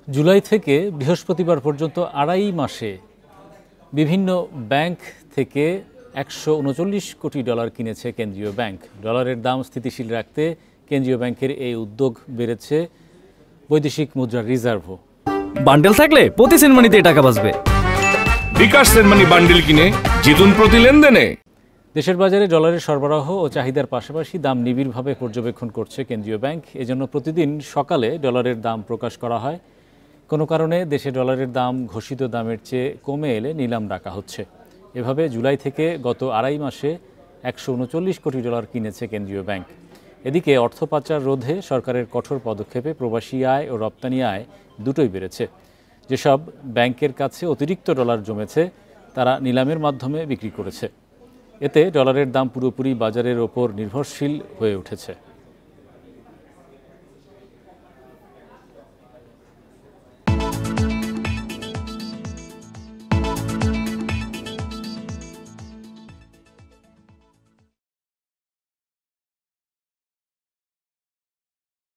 জুলাই থেকে বৃহস্পতিবার পর্যন্ত আড়াই মাসে বিভিন্ন ব্যাংক থেকে ১৩৯ কোটি ডলার কিনেছে কেন্দ্রীয় ব্যাংক। ডলারের দাম স্থিতিশীল রাখতে কেন্দ্রীয় ব্যাংকের এই উদ্যোগ বেড়েছে বৈদেশিক মুদ্রার রিজার্ভও। বান্ডেল থাকলে প্রতি সেনমানিতে টাকা বাঁচবে। বিকাশ সেনমানি বান্ডেল কিনে জিতুন প্রতি লেনদেনে। দেশের বাজারে ডলারের সরবরাহ ও চাহিদার পাশাপাশি দাম নিবিড়ভাবে পর্যবেক্ষণ করছে কেন্দ্রীয় ব্যাংক। এজন্য প্রতিদিন সকালে ডলারের দাম প্রকাশ করা হয়। কোনো কারণে দেশে ডলারের দাম ঘোষিত দামের চেয়ে কমে এলে নিলাম ডাকা হচ্ছে। এভাবে জুলাই থেকে গত আড়াই মাসে ১৩৯ কোটি ডলার কিনেছে কেন্দ্রীয় ব্যাংক। এদিকে অর্থ পাচার রোধে সরকারের কঠোর পদক্ষেপে প্রবাসী আয় ও রপ্তানি আয় দুটোই বেড়েছে। যেসব ব্যাংকের কাছে অতিরিক্ত ডলার জমেছে তারা নিলামের মাধ্যমে বিক্রি করেছে। এতে ডলারের দাম পুরোপুরি বাজারের ওপর নির্ভরশীল হয়ে উঠেছে।